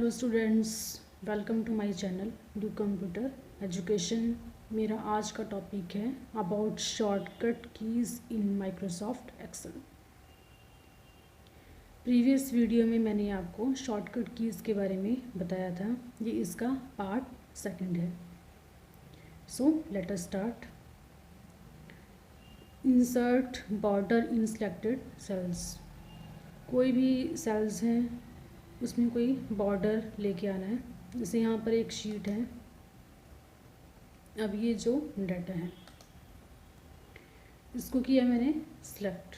Hello students, welcome to my channel do computer education. मेरा आज का टॉपिक है about shortcut keys in Microsoft Excel. Previous video में मैंने आपको शॉर्टकट कीज़ के बारे में बताया था। ये इसका पार्ट सेकंड है। So let us start. Insert border in selected cells. कोई भी सेल्स हैं उसमें कोई बॉर्डर लेके आना है। जैसे यहाँ पर एक शीट है। अब ये जो डाटा है इसको किया मैंने सिलेक्ट।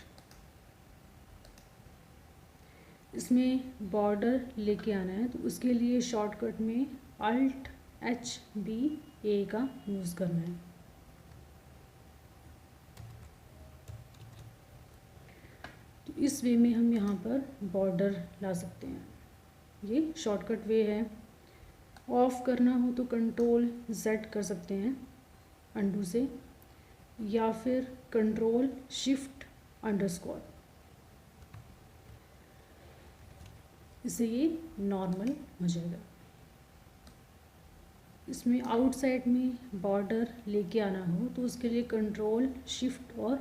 इसमें बॉर्डर लेके आना है तो उसके लिए शॉर्टकट में Alt+H+B+A का यूज़ करना है। तो इस वे में हम यहाँ पर बॉर्डर ला सकते हैं। ये शॉर्टकट वे है। ऑफ करना हो तो Ctrl+Z कर सकते हैं अंडू से, या फिर Ctrl+Shift_। इससे ये नॉर्मल हो जाएगा। इसमें आउटसाइड में बॉर्डर लेके आना हो तो उसके लिए Ctrl+Shift और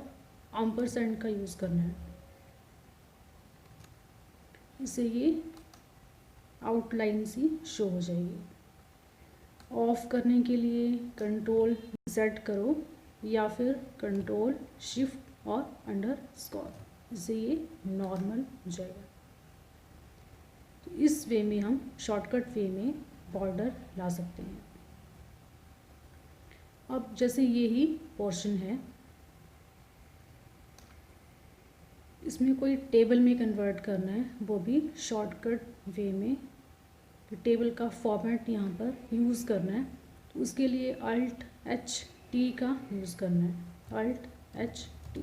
एम्परसेंड का यूज़ करना है। इससे ये आउटलाइन सी शो हो जाएगी। ऑफ करने के लिए Ctrl+Z करो या फिर Ctrl+Shift और अंडरस्कोर। इससे ये नॉर्मल हो जाएगा। तो इस वे में हम शॉर्टकट वे में बॉर्डर ला सकते हैं। अब जैसे ये ही पोर्शन है, इसमें कोई टेबल में कन्वर्ट करना है, वो भी शॉर्टकट वे में टेबल का फॉर्मेट यहाँ पर यूज़ करना है। तो उसके लिए Alt+H+T का यूज़ करना है। Alt+H+T।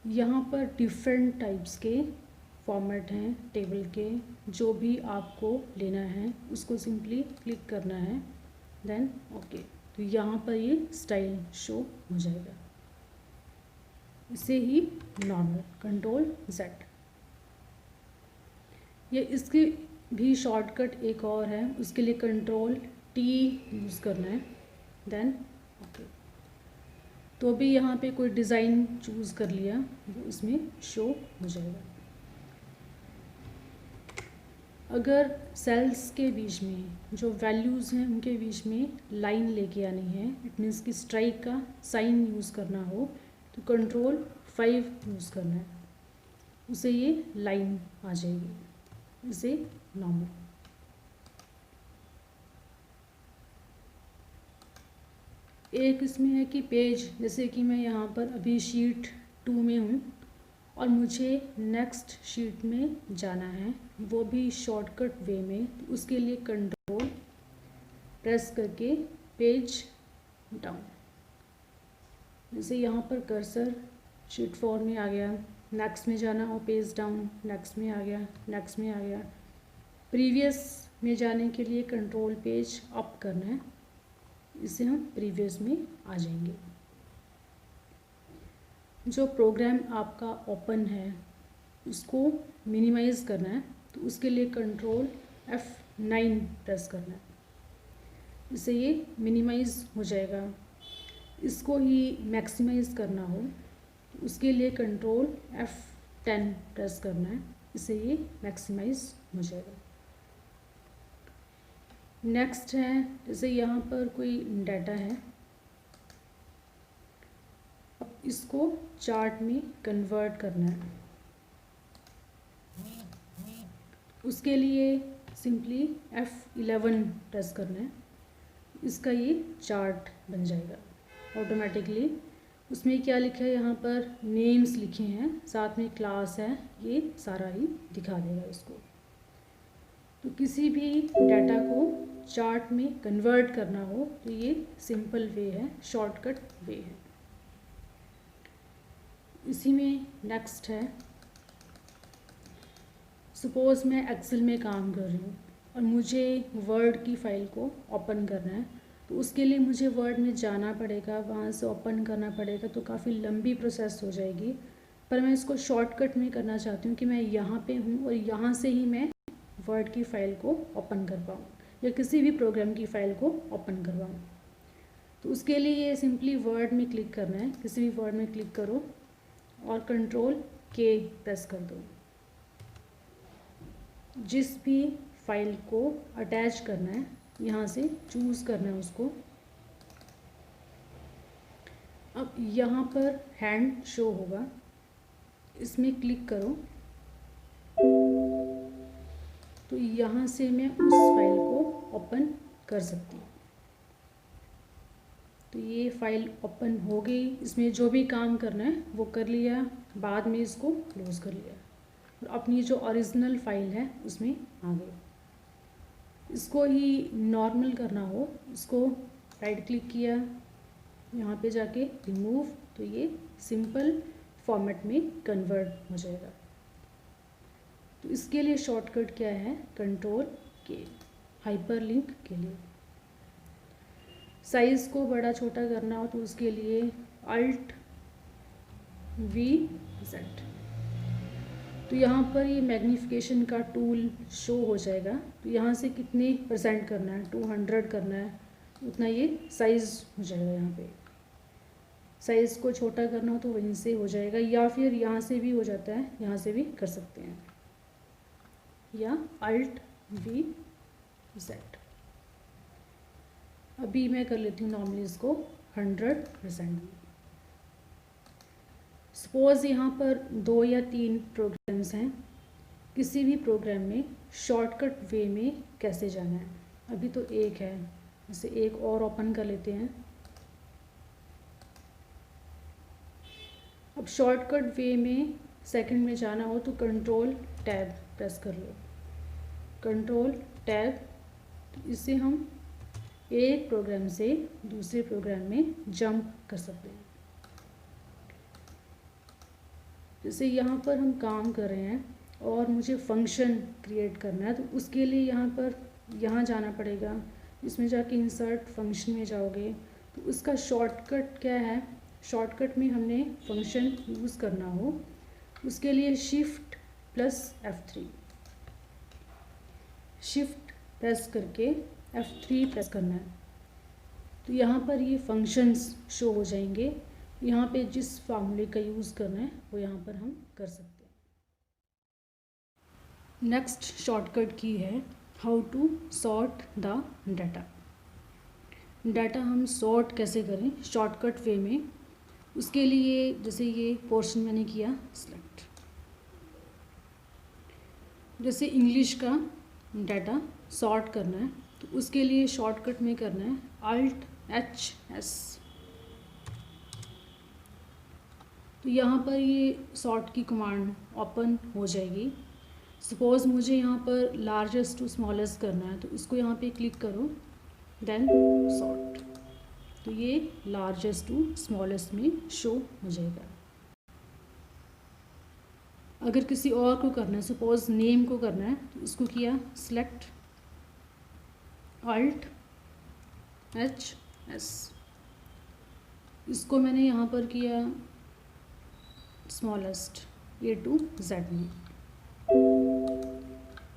यहाँ पर डिफरेंट टाइप्स के फॉर्मेट हैं टेबल के। जो भी आपको लेना है उसको सिंपली क्लिक करना है, देन ओके। तो यहाँ पर ये स्टाइल शो हो जाएगा। इसे ही नॉर्मल Ctrl+Z। ये इसकी भी शॉर्टकट एक और है, उसके लिए Ctrl+T यूज़ करना है, देन ओके। तो भी यहाँ पे कोई डिज़ाइन चूज़ कर लिया, वो इसमें शो हो जाएगा। अगर सेल्स के बीच में जो वैल्यूज़ हैं उनके बीच में लाइन लेके आनी है, इट मीन्स कि स्ट्राइक का साइन यूज़ करना हो तो Ctrl+5 यूज़ करना है। उसे ये लाइन आ जाएगी। इसे नॉर्मल। एक इसमें है कि पेज, जैसे कि मैं यहाँ पर अभी शीट 2 में हूँ और मुझे नेक्स्ट शीट में जाना है, वो भी शॉर्टकट वे में। तो उसके लिए Ctrl प्रेस करके पेज डाउन। जैसे यहाँ पर कर्सर शीट 4 में आ गया, नेक्स्ट में जाना हो पेज डाउन, नेक्स्ट में आ गया, नेक्स्ट में आ गया। प्रीवियस में जाने के लिए कंट्रोल पेज अप करना है, इससे हम प्रीवियस में आ जाएंगे। जो प्रोग्राम आपका ओपन है उसको मिनिमाइज़ करना है, तो उसके लिए Ctrl+F9 प्रेस करना है। इससे ये मिनिमाइज़ हो जाएगा। इसको ही मैक्सिमाइज़ करना हो तो उसके लिए Ctrl+F10 प्रेस करना है। इससे ये मैक्सिमाइज़ हो जाएगा। नेक्स्ट है, जैसे यहाँ पर कोई डाटा है, अब इसको चार्ट में कन्वर्ट करना है। उसके लिए सिंपली F11 प्रेस करना है। इसका ये चार्ट बन जाएगा ऑटोमेटिकली। उसमें क्या लिखा है, यहाँ पर नेम्स लिखे हैं, साथ में क्लास है, ये सारा ही दिखा देगा इसको। तो किसी भी डाटा को चार्ट में कन्वर्ट करना हो तो ये सिंपल वे है, शॉर्टकट वे है। इसी में नेक्स्ट है, सपोज़ मैं एक्सेल में काम कर रही हूँ और मुझे वर्ड की फ़ाइल को ओपन करना है, तो उसके लिए मुझे वर्ड में जाना पड़ेगा, वहाँ से ओपन करना पड़ेगा, तो काफ़ी लंबी प्रोसेस हो जाएगी। पर मैं इसको शॉर्टकट में करना चाहती हूँ कि मैं यहाँ पे हूँ और यहाँ से ही मैं वर्ड की फ़ाइल को ओपन कर पाऊँ या किसी भी प्रोग्राम की फ़ाइल को ओपन करवाऊँ। तो उसके लिए ये सिंपली वर्ड में क्लिक करना है, किसी भी वर्ड में क्लिक करो और Ctrl+K प्रेस कर दो। जिस भी फाइल को अटैच करना है यहाँ से चूज़ करना है उसको। अब यहाँ पर हैंड शो होगा, इसमें क्लिक करो तो यहाँ से मैं उस फाइल को ओपन कर सकती हूँ। तो ये फाइल ओपन हो गई, इसमें जो भी काम करना है वो कर लिया, बाद में इसको क्लोज़ कर लिया और अपनी जो ओरिजिनल फाइल है उसमें आ गई। इसको ही नॉर्मल करना हो, इसको राइट क्लिक किया, यहाँ पे जाके रिमूव, तो ये सिंपल फॉर्मेट में कन्वर्ट हो जाएगा। तो इसके लिए शॉर्टकट क्या है, Ctrl+K हाइपरलिंक के लिए। साइज़ को बड़ा छोटा करना हो तो उसके लिए Alt+V+Z। तो यहाँ पर ये मैग्नीफिकेशन का टूल शो हो जाएगा। तो यहाँ से कितने % करना है, 200 करना है, उतना ये साइज़ हो जाएगा। यहाँ पे साइज़ को छोटा करना हो तो वहीं से हो जाएगा, या फिर यहाँ से भी हो जाता है, यहाँ से भी कर सकते हैं, या Alt+V+Z। अभी मैं कर लेती हूँ नॉर्मली इसको 100%। सपोज़ यहाँ पर 2 या 3 प्रोग्राम्स हैं, किसी भी प्रोग्राम में शॉर्टकट वे में कैसे जाना है। अभी तो एक है, इसे एक और ओपन कर लेते हैं। अब शॉर्टकट वे में सेकंड में जाना हो तो Ctrl+Tab प्रेस कर लो, Ctrl+Tab। इससे हम एक प्रोग्राम से दूसरे प्रोग्राम में जंप कर सकते हैं। जैसे यहाँ पर हम काम कर रहे हैं और मुझे फंक्शन क्रिएट करना है, तो उसके लिए यहाँ जाना पड़ेगा। इसमें जाके इंसर्ट फंक्शन में जाओगे तो उसका शॉर्टकट क्या है, शॉर्टकट में हमने फंक्शन यूज़ करना हो उसके लिए Shift+F3, शिफ्ट प्रेस करके F3 प्रेस करना है। तो यहाँ पर ये फंक्शंस शो हो जाएंगे। यहाँ पे जिस फार्मूले का यूज़ करना है वो यहाँ पर हम कर सकते हैं। नेक्स्ट शॉर्टकट की है how to sort the data. Data हम सॉर्ट कैसे करें शॉर्टकट वे में, उसके लिए जैसे ये पोर्शन मैंने किया सिलेक्ट। जैसे इंग्लिश का डाटा सॉर्ट करना है तो उसके लिए शॉर्टकट में करना है Alt+HS। तो यहाँ पर ये सॉर्ट की कमांड ओपन हो जाएगी। सपोज़ मुझे यहाँ पर लार्जेस्ट टू स्मॉलेस्ट करना है तो इसको यहाँ पे क्लिक करो, देन सॉर्ट, तो ये लार्जेस्ट टू स्मॉलेस्ट में शो हो जाएगा। अगर किसी और को करना है, सपोज़ नेम को करना है, तो इसको किया सिलेक्ट Alt+HS। इसको मैंने यहाँ पर किया स्मॉलेस्ट A to Z में,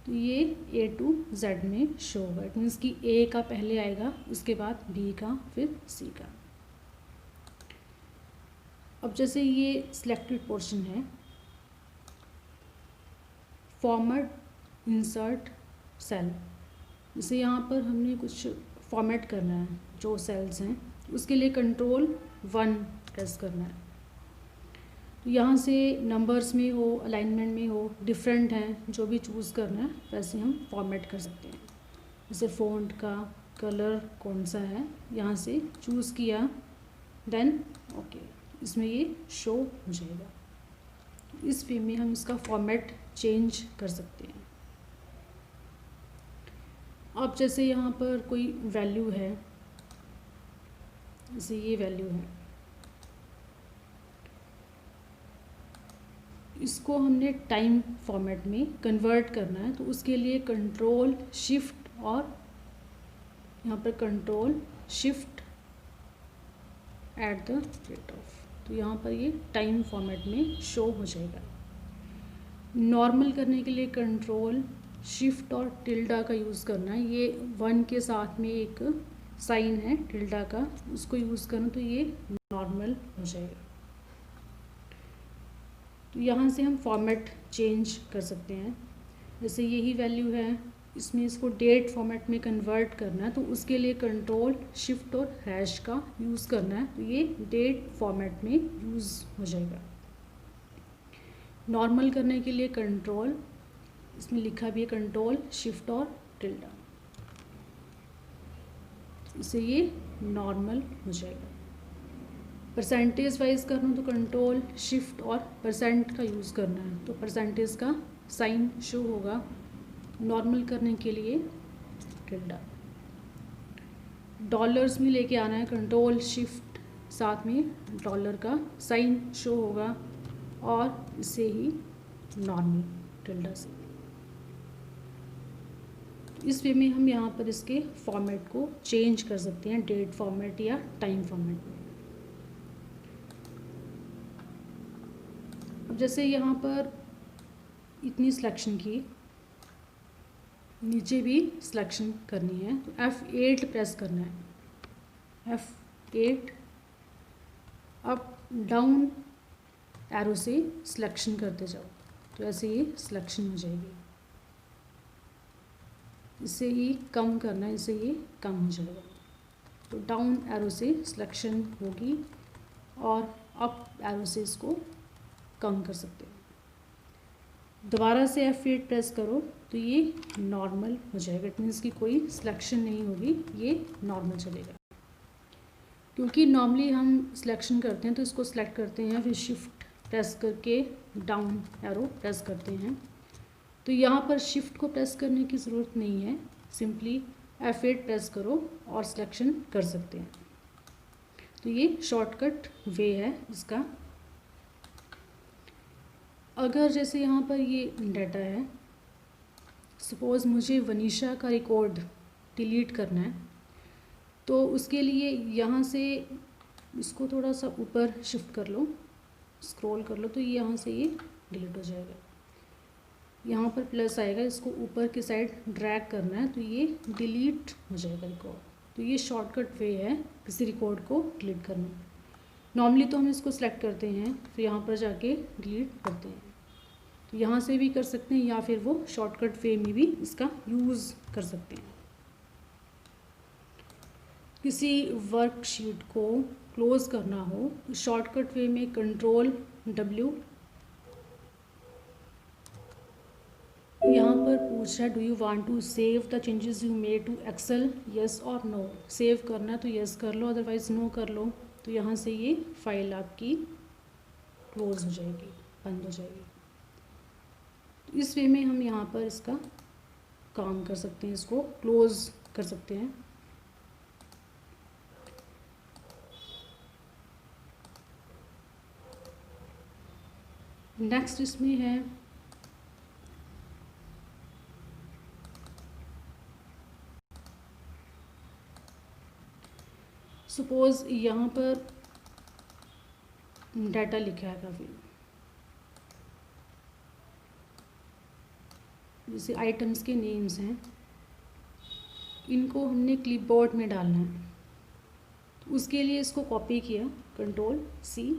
तो ये A to Z में शो होगा। इट मीन्स कि A का पहले आएगा, उसके बाद B का, फिर C का। अब जैसे ये सिलेक्टेड पोर्शन है, फॉर्मेट इंसर्ट सेल, जैसे यहाँ पर हमने कुछ फॉर्मेट करना है जो सेल्स हैं, उसके लिए Ctrl+1 प्रेस करना है। तो यहाँ से नंबर्स में हो, अलाइनमेंट में हो, डिफरेंट हैं, जो भी चूज़ करना है वैसे हम फॉर्मेट कर सकते हैं। जैसे फ़ॉन्ट का कलर कौन सा है, यहाँ से चूज़ किया, देन ओके, इसमें ये शो हो जाएगा। इस वे में हम इसका फॉर्मेट चेंज कर सकते हैं। अब जैसे यहाँ पर कोई वैल्यू है, जैसे ये वैल्यू है, इसको हमने टाइम फॉर्मेट में कन्वर्ट करना है, तो उसके लिए Ctrl+Shift और यहाँ पर Ctrl+Shift @ तो यहाँ पर ये टाइम फॉर्मेट में शो हो जाएगा। नॉर्मल करने के लिए Ctrl+V+, शिफ्ट और टिल्डा का यूज़ करना है। ये 1 के साथ में एक साइन है टिल्डा का, उसको यूज़ करना, तो ये नॉर्मल हो जाएगा। तो यहाँ से हम फॉर्मेट चेंज कर सकते हैं। जैसे यही वैल्यू है, इसमें इसको डेट फॉर्मेट में कन्वर्ट करना है, तो उसके लिए कंट्रोल शिफ्ट और हैश का यूज़ करना है, तो ये डेट फॉर्मेट में यूज़ हो जाएगा। नॉर्मल करने के लिए कंट्रोल, इसमें लिखा भी है कंट्रोल शिफ्ट और टिल्डा, इससे ये नॉर्मल हो जाएगा। परसेंटेज वाइज करना तो कंट्रोल शिफ्ट और परसेंट का यूज़ करना है, तो परसेंटेज का साइन शो होगा। नॉर्मल करने के लिए टिल्डा। डॉलर्स में लेके आना है, कंट्रोल शिफ्ट, साथ में डॉलर का साइन शो होगा, और इसे ही नॉर्मल टिल्डा से। इस वे में हम यहाँ पर इसके फॉर्मेट को चेंज कर सकते हैं, डेट फॉर्मेट या टाइम फॉर्मेट में। अब जैसे यहाँ पर इतनी सिलेक्शन की, नीचे भी सिलेक्शन करनी है, तो F8 प्रेस करना है। F8 अप डाउन एरो से सिलेक्शन करते जाओ, तो ऐसे ये सिलेक्शन हो जाएगी। इससे ही कम करना है, इससे ये कम हो जाएगा। तो डाउन एरो से सिलेक्शन होगी और अप एरो से इसको कम कर सकते हैं। दोबारा से F8 प्रेस करो तो ये नॉर्मल हो जाएगा। इट मीन्स की कोई सिलेक्शन नहीं होगी, ये नॉर्मल चलेगा। क्योंकि नॉर्मली हम सिलेक्शन करते हैं तो इसको सिलेक्ट करते हैं, फिर शिफ्ट प्रेस करके डाउन एरो प्रेस करते हैं। तो यहाँ पर शिफ्ट को प्रेस करने की ज़रूरत नहीं है, सिंपली F8 प्रेस करो और सिलेक्शन कर सकते हैं। तो ये शॉर्टकट वे है इसका। अगर जैसे यहाँ पर ये डाटा है, सपोज़ मुझे वनीशा का रिकॉर्ड डिलीट करना है, तो उसके लिए यहाँ से इसको थोड़ा सा ऊपर शिफ्ट कर लो, स्क्रॉल कर लो, तो ये यहाँ से ये डिलीट हो जाएगा। यहाँ पर प्लस आएगा, इसको ऊपर की साइड ड्रैग करना है, तो ये डिलीट हो जाएगा रिकॉर्ड। तो ये शॉर्टकट वे है किसी रिकॉर्ड को डिलीट करना। नॉर्मली तो हम इसको सेलेक्ट करते हैं, फिर यहाँ पर जाके डिलीट करते हैं। तो यहाँ से भी कर सकते हैं, या फिर वो शॉर्टकट वे में भी इसका यूज़ कर सकते हैं। किसी वर्कशीट को क्लोज़ करना हो तो शॉर्टकट वे में कंट्रोल W। यहाँ पर पूछ रहा है, do you want to save the changes you made to Excel, yes और नो। सेव करना तो यस कर लो, अदरवाइज नो कर लो। तो यहाँ से ये फाइल आपकी क्लोज हो जाएगी, बंद हो जाएगी। तो इस वे में हम यहाँ पर इसका काम कर सकते हैं, इसको क्लोज कर सकते हैं। नेक्स्ट इसमें है सपोज़ यहाँ पर डाटा लिखा है काफ़ी, जैसे आइटम्स के नेम्स हैं, इनको हमने क्लिपबोर्ड में डालना है। तो उसके लिए इसको कॉपी किया, Ctrl+C।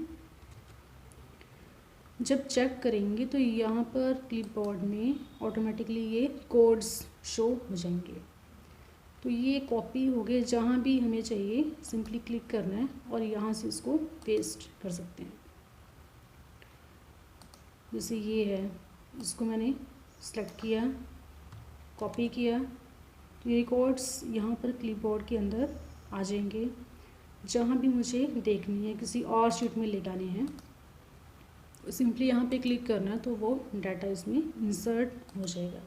जब चेक करेंगे तो यहाँ पर क्लिपबोर्ड में ऑटोमेटिकली ये कोड्स शो हो जाएंगे। तो ये कॉपी हो गए, जहाँ भी हमें चाहिए सिंपली क्लिक करना है और यहाँ से इसको पेस्ट कर सकते हैं। जैसे ये है, इसको मैंने सेलेक्ट किया, कॉपी किया, तो ये रिकॉर्ड्स यहाँ पर क्लिपबोर्ड के अंदर आ जाएंगे। जहाँ भी मुझे देखनी है, किसी और शीट में ले जाने हैं, सिंपली यहाँ पे क्लिक करना है, तो वो डाटा इसमें इंसर्ट हो जाएगा।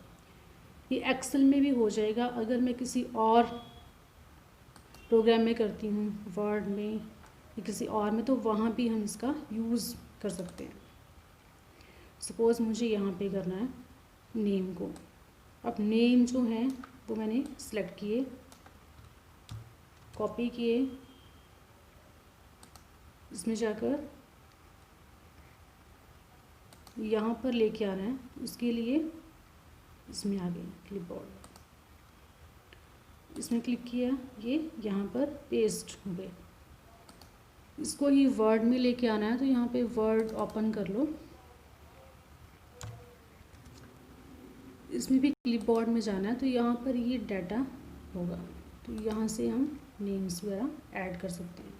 ये एक्सेल में भी हो जाएगा। अगर मैं किसी और प्रोग्राम में करती हूँ, वर्ड में या किसी और में, तो वहाँ भी हम इसका यूज़ कर सकते हैं। सपोज़ मुझे यहाँ पे करना है नेम को। अब नेम जो है वो मैंने सेलेक्ट किए, कॉपी किए, इसमें जाकर यहाँ पर लेके आना है। उसके लिए इसमें आ गया क्लिपबोर्ड, इसमें क्लिक किया, ये यहाँ पर पेस्ट हो गए। इसको ही वर्ड में लेके आना है तो यहाँ पे वर्ड ओपन कर लो, इसमें भी क्लिपबोर्ड में जाना है तो यहाँ पर ये डाटा होगा, तो यहाँ से हम नेम्स वगैरह ऐड कर सकते हैं।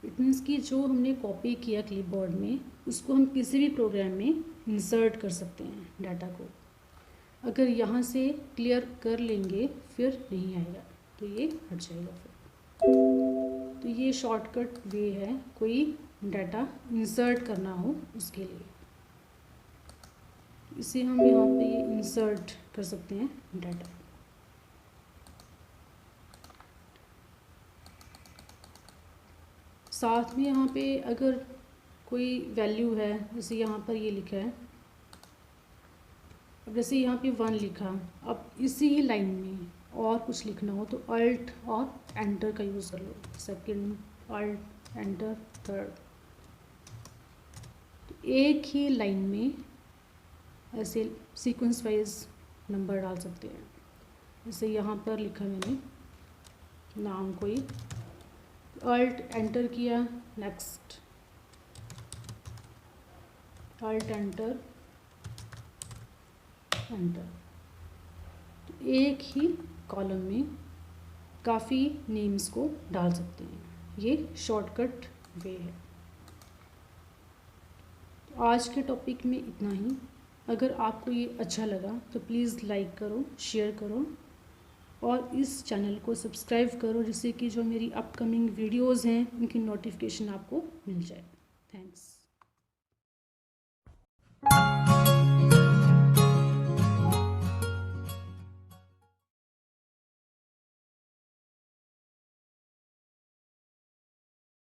इट मीन्स कि जो हमने कॉपी किया क्लिपबोर्ड में उसको हम किसी भी प्रोग्राम में इंसर्ट कर सकते हैं डाटा को। अगर यहाँ से क्लियर कर लेंगे फिर नहीं आएगा, तो ये हट जाएगा फिर। तो ये शॉर्टकट वे है कोई डाटा इंसर्ट करना हो उसके लिए। इसे हम यहाँ पे ये इंसर्ट कर सकते हैं डाटा। साथ में यहाँ पे अगर कोई वैल्यू है, जैसे यहाँ पर ये लिखा है, अब जैसे यहाँ पे 1 लिखा, अब इसी ही लाइन में और कुछ लिखना हो तो अल्ट और एंटर का यूज़ कर लो, सेकंड अल्ट एंटर थर्ड। तो एक ही लाइन में ऐसे सीक्वेंस वाइज नंबर डाल सकते हैं। जैसे यहाँ पर लिखा मैंने नाम कोई, अल्ट एंटर किया, नेक्स्ट अल्ट एंटर एंटर। तो एक ही कॉलम में काफ़ी नेम्स को डाल सकते हैं, ये शॉर्टकट वे है। तो आज के टॉपिक में इतना ही। अगर आपको ये अच्छा लगा तो प्लीज़ लाइक करो, शेयर करो और इस चैनल को सब्सक्राइब करो, जिससे कि जो मेरी अपकमिंग वीडियोज़ हैं उनकी नोटिफिकेशन आपको मिल जाए। थैंक्स।